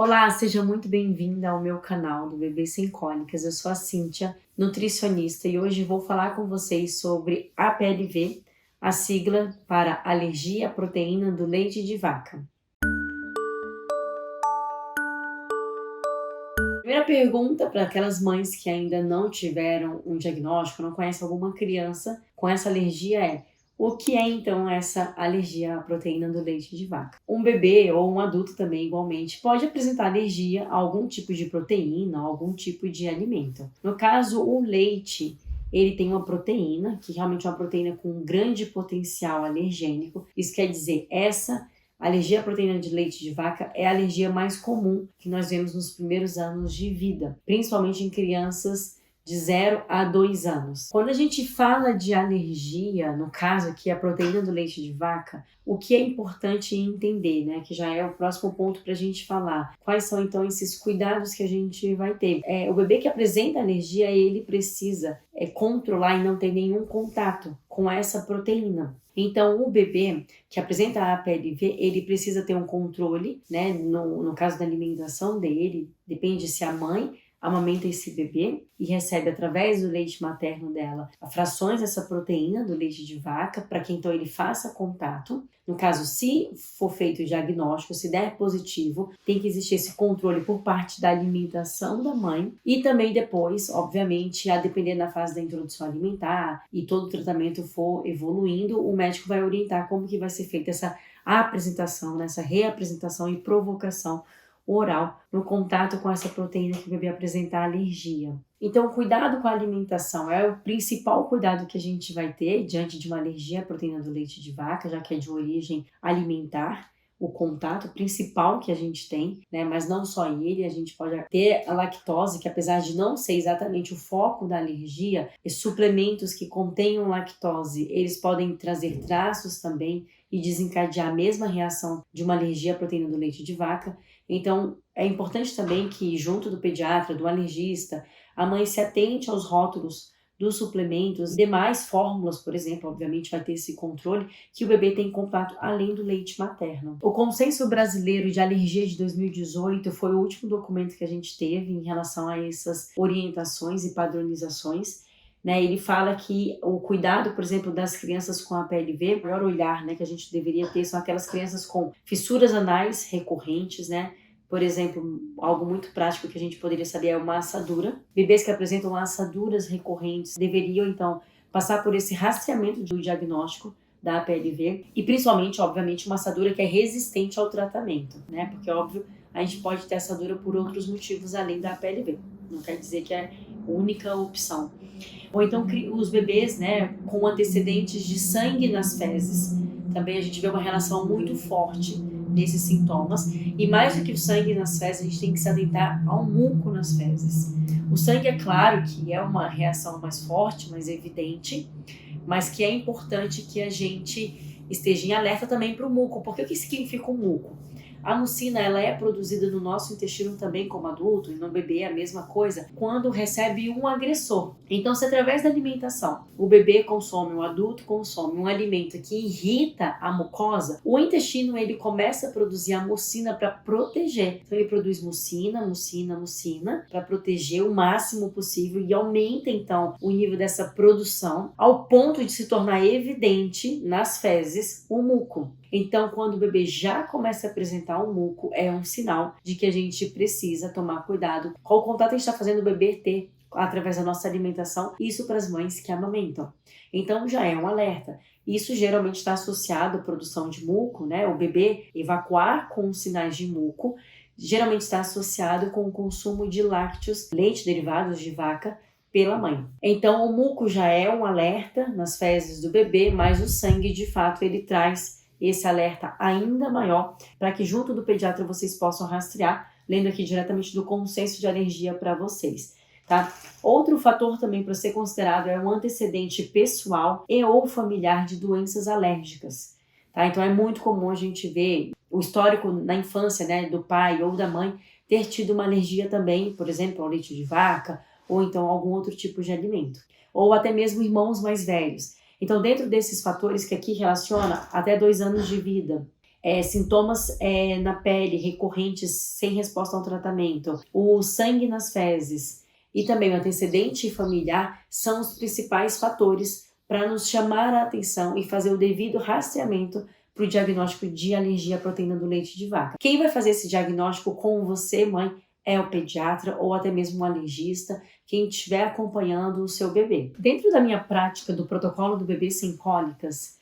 Olá, seja muito bem-vinda ao meu canal do Bebê Sem Cólicas. Eu sou a Cíntia, nutricionista, e hoje vou falar com vocês sobre APLV, a sigla para alergia à proteína do leite de vaca. Primeira pergunta para aquelas mães que ainda não tiveram um diagnóstico, não conhecem alguma criança com essa alergia é: o que é então essa alergia à proteína do leite de vaca? Um bebê ou um adulto também igualmente pode apresentar alergia a algum tipo de proteína, algum tipo de alimento. No caso, o leite, ele tem uma proteína, que realmente é uma proteína com um grande potencial alergênico. Isso quer dizer, essa alergia à proteína de leite de vaca é a alergia mais comum que nós vemos nos primeiros anos de vida, principalmente em crianças de 0 a 2 anos. Quando a gente fala de alergia, no caso aqui a proteína do leite de vaca, o que é importante entender, né, que já é o próximo ponto para a gente falar, quais são então esses cuidados que a gente vai ter. O bebê que apresenta alergia, ele precisa controlar e não ter nenhum contato com essa proteína. Então, o bebê que apresenta a APLV, ele precisa ter um controle, né, no caso da alimentação dele, depende se a mãe amamenta esse bebê e recebe através do leite materno dela frações dessa proteína do leite de vaca para que então ele faça contato. No caso, se for feito o diagnóstico, se der positivo, tem que existir esse controle por parte da alimentação da mãe e também depois, obviamente, a depender da fase da introdução alimentar e todo o tratamento for evoluindo, o médico vai orientar como que vai ser feita essa apresentação, essa reapresentação e provocação oral no contato com essa proteína que o bebê apresentar alergia. Então, o cuidado com a alimentação é o principal cuidado que a gente vai ter diante de uma alergia à proteína do leite de vaca, já que é de origem alimentar. O contato principal que a gente tem, né? Mas não só ele, a gente pode ter a lactose, que apesar de não ser exatamente o foco da alergia, suplementos que contenham lactose, eles podem trazer traços também e desencadear a mesma reação de uma alergia à proteína do leite de vaca. Então, é importante também que, junto do pediatra, do alergista, a mãe se atente aos rótulos dos suplementos, demais fórmulas, por exemplo, obviamente vai ter esse controle, que o bebê tem contato além do leite materno. O Consenso Brasileiro de Alergia de 2018 foi o último documento que a gente teve em relação a essas orientações e padronizações. Ele fala que o cuidado, por exemplo, das crianças com APLV, o melhor olhar, que a gente deveria ter são aquelas crianças com fissuras anais recorrentes, Por exemplo, algo muito prático que a gente poderia saber é uma assadura. Bebês que apresentam assaduras recorrentes deveriam, então, passar por esse rastreamento do diagnóstico da APLV e, principalmente, obviamente, uma assadura que é resistente ao tratamento, Porque, óbvio, a gente pode ter assadura por outros motivos além da APLV. Não quer dizer que é a única opção. Ou então os bebês, com antecedentes de sangue nas fezes. Também a gente vê uma relação muito forte desses sintomas. E mais do que o sangue nas fezes, a gente tem que se atentar ao muco nas fezes. O sangue, é claro que é uma reação mais forte, mais evidente, mas que é importante que a gente esteja em alerta também para o muco. Porque o que significa o muco? A mucina, ela é produzida no nosso intestino também como adulto, e no bebê é a mesma coisa, quando recebe um agressor. Então, se através da alimentação o bebê consome, o adulto consome um alimento que irrita a mucosa, o intestino ele começa a produzir a mucina para proteger. Então, ele produz mucina para proteger o máximo possível e aumenta, então, o nível dessa produção ao ponto de se tornar evidente nas fezes o muco. Então, quando o bebê já começa a apresentar um muco, é um sinal de que a gente precisa tomar cuidado. Qual contato a gente está fazendo o bebê ter através da nossa alimentação? Isso para as mães que amamentam. Então, já é um alerta. Isso geralmente está associado à produção de muco, O bebê evacuar com sinais de muco, geralmente está associado com o consumo de lácteos, leite derivados de vaca, pela mãe. Então, o muco já é um alerta nas fezes do bebê, mas o sangue, de fato, ele traz esse alerta ainda maior para que junto do pediatra vocês possam rastrear, lendo aqui diretamente do Consenso de Alergia para vocês, tá? Outro fator também para ser considerado é um antecedente pessoal e ou familiar de doenças alérgicas, tá? Então é muito comum a gente ver o histórico na infância, do pai ou da mãe ter tido uma alergia também, por exemplo, ao leite de vaca ou então algum outro tipo de alimento, ou até mesmo irmãos mais velhos. Então, dentro desses fatores que aqui relaciona até 2 anos de vida, sintomas na pele recorrentes sem resposta ao tratamento, o sangue nas fezes e também o antecedente familiar são os principais fatores para nos chamar a atenção e fazer o devido rastreamento para o diagnóstico de alergia à proteína do leite de vaca. Quem vai fazer esse diagnóstico com você, mãe, é o pediatra ou até mesmo um alergista, quem estiver acompanhando o seu bebê. Dentro da minha prática do protocolo do bebê sem cólicas,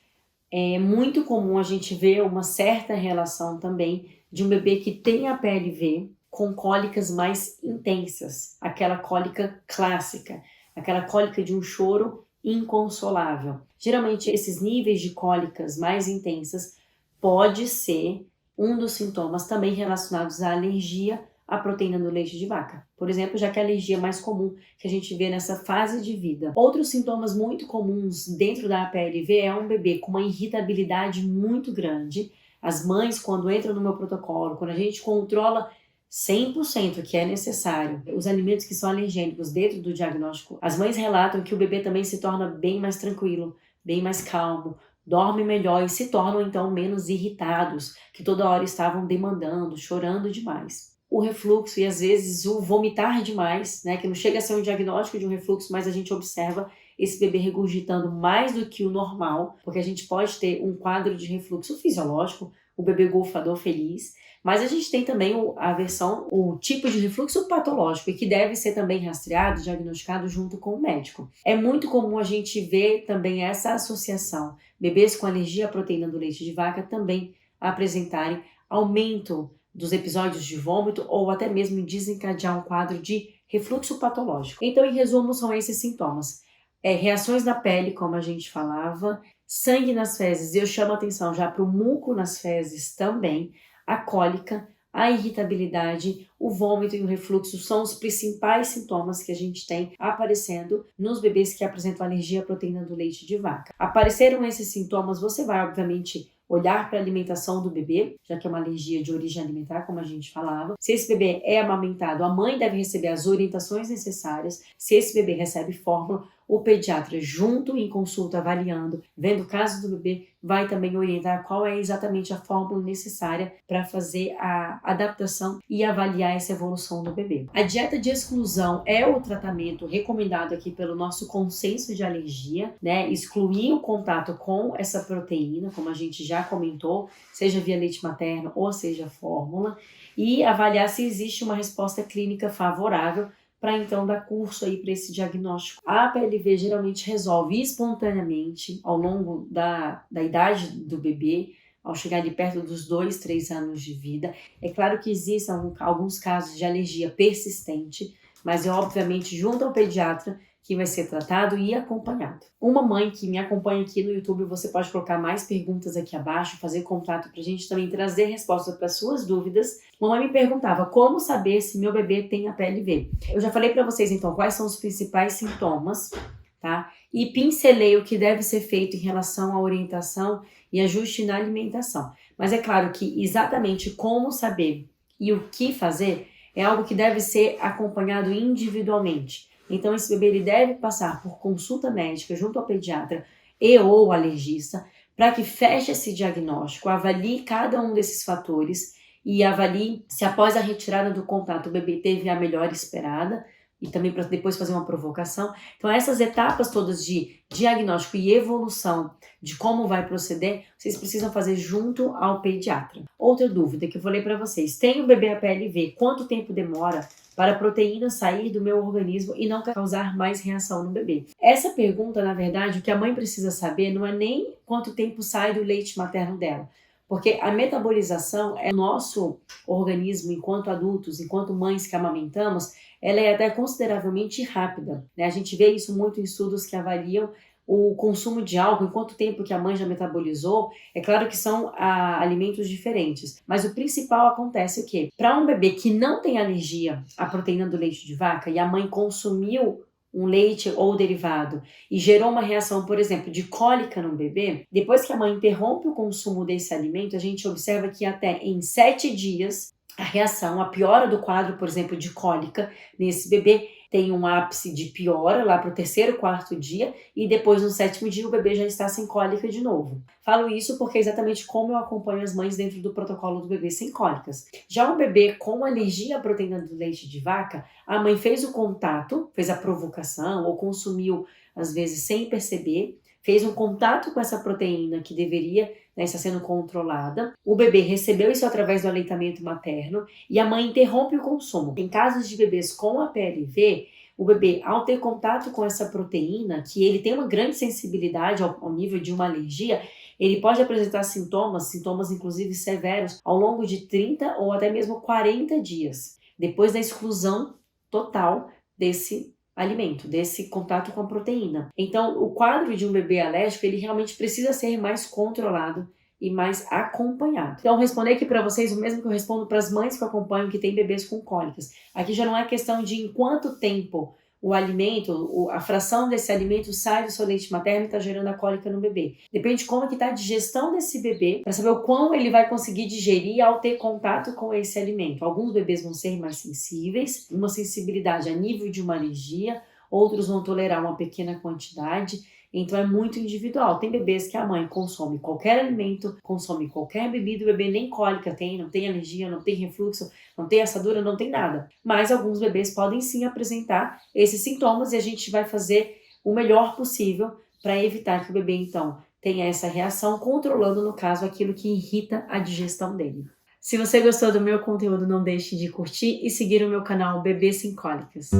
é muito comum a gente ver uma certa relação também de um bebê que tem a PLV com cólicas mais intensas, aquela cólica clássica, aquela cólica de um choro inconsolável. Geralmente esses níveis de cólicas mais intensas pode ser um dos sintomas também relacionados à alergia à proteína do leite de vaca. Por exemplo, já que a alergia é mais comum que a gente vê nessa fase de vida. Outros sintomas muito comuns dentro da APLV é um bebê com uma irritabilidade muito grande. As mães, quando entram no meu protocolo, quando a gente controla 100% que é necessário, os alimentos que são alergênicos dentro do diagnóstico, as mães relatam que o bebê também se torna bem mais tranquilo, bem mais calmo, dorme melhor e se tornam então menos irritados, que toda hora estavam demandando, chorando demais. O refluxo e às vezes o vomitar demais, né, que não chega a ser um diagnóstico de um refluxo, mas a gente observa esse bebê regurgitando mais do que o normal, porque a gente pode ter um quadro de refluxo fisiológico, o bebê golfador feliz, mas a gente tem também o tipo de refluxo patológico e que deve ser também rastreado, diagnosticado junto com o médico. É muito comum a gente ver também essa associação, bebês com alergia à proteína do leite de vaca também apresentarem aumento dos episódios de vômito ou até mesmo desencadear um quadro de refluxo patológico. Então, em resumo, são esses sintomas. Reações na pele, como a gente falava, sangue nas fezes, eu chamo a atenção já para o muco nas fezes também, a cólica, a irritabilidade, o vômito e o refluxo são os principais sintomas que a gente tem aparecendo nos bebês que apresentam alergia à proteína do leite de vaca. Apareceram esses sintomas, você vai obviamente olhar para a alimentação do bebê, já que é uma alergia de origem alimentar, como a gente falava. Se esse bebê é amamentado, a mãe deve receber as orientações necessárias. Se esse bebê recebe fórmula, o pediatra, junto em consulta, avaliando, vendo o caso do bebê, vai também orientar qual é exatamente a fórmula necessária para fazer a adaptação e avaliar essa evolução do bebê. A dieta de exclusão é o tratamento recomendado aqui pelo nosso consenso de alergia, né? Excluir o contato com essa proteína, como a gente já comentou, seja via leite materno ou seja fórmula, e avaliar se existe uma resposta clínica favorável para então dar curso aí para esse diagnóstico. A PLV geralmente resolve espontaneamente ao longo da idade do bebê, ao chegar ali perto dos 2, 3 anos de vida. É claro que existem alguns casos de alergia persistente, mas é obviamente junto ao pediatra que vai ser tratado e acompanhado. Uma mãe que me acompanha aqui no YouTube, você pode colocar mais perguntas aqui abaixo, fazer contato para a gente também trazer respostas para suas dúvidas. Uma mãe me perguntava como saber se meu bebê tem a PLV. Eu já falei para vocês então quais são os principais sintomas, tá? E pincelei o que deve ser feito em relação à orientação e ajuste na alimentação. Mas é claro que exatamente como saber e o que fazer é algo que deve ser acompanhado individualmente. Então, esse bebê ele deve passar por consulta médica junto ao pediatra e ou alergista para que feche esse diagnóstico, avalie cada um desses fatores e avalie se após a retirada do contato o bebê teve a melhora esperada e também para depois fazer uma provocação. Então, essas etapas todas de diagnóstico e evolução de como vai proceder, vocês precisam fazer junto ao pediatra. Outra dúvida que eu falei para vocês, tem o bebê APLV, quanto tempo demora para a proteína sair do meu organismo e não causar mais reação no bebê? Essa pergunta, na verdade, o que a mãe precisa saber não é nem quanto tempo sai do leite materno dela, porque a metabolização é o nosso organismo enquanto adultos, enquanto mães que amamentamos, ela é até consideravelmente rápida, né? A gente vê isso muito em estudos que avaliam o consumo de álcool, em quanto tempo que a mãe já metabolizou. É claro que são alimentos diferentes, mas o principal acontece o quê? Para um bebê que não tem alergia à proteína do leite de vaca e a mãe consumiu um leite ou derivado e gerou uma reação, por exemplo, de cólica no bebê, depois que a mãe interrompe o consumo desse alimento, a gente observa que até em 7 dias a reação, a piora do quadro, por exemplo, de cólica nesse bebê tem um ápice de piora lá para o terceiro, quarto dia e depois no sétimo dia o bebê já está sem cólica de novo. Falo isso porque é exatamente como eu acompanho as mães dentro do protocolo do bebê sem cólicas. Já um bebê com alergia à proteína do leite de vaca, a mãe fez o contato, fez a provocação ou consumiu às vezes sem perceber, fez um contato com essa proteína que deveria, né, estar sendo controlada. O bebê recebeu isso através do aleitamento materno e a mãe interrompe o consumo. Em casos de bebês com a PLV, o bebê, ao ter contato com essa proteína, que ele tem uma grande sensibilidade ao nível de uma alergia, ele pode apresentar sintomas inclusive severos, ao longo de 30 ou até mesmo 40 dias, depois da exclusão total desse alimento, desse contato com a proteína. Então, o quadro de um bebê alérgico, ele realmente precisa ser mais controlado e mais acompanhado. Então, responder aqui para vocês o mesmo que eu respondo para as mães que eu acompanho que têm bebês com cólicas. Aqui já não é questão de em quanto tempo o alimento, a fração desse alimento sai do seu leite materno e está gerando a cólica no bebê. Depende de como que está a digestão desse bebê, para saber o quão ele vai conseguir digerir ao ter contato com esse alimento. Alguns bebês vão ser mais sensíveis, uma sensibilidade a nível de uma alergia, outros vão tolerar uma pequena quantidade. Então é muito individual. Tem bebês que a mãe consome qualquer alimento, consome qualquer bebida, o bebê nem cólica tem, não tem alergia, não tem refluxo, não tem assadura, não tem nada. Mas alguns bebês podem sim apresentar esses sintomas e a gente vai fazer o melhor possível para evitar que o bebê então tenha essa reação, controlando no caso aquilo que irrita a digestão dele. Se você gostou do meu conteúdo, não deixe de curtir e seguir o meu canal Bebê Sem Cólicas.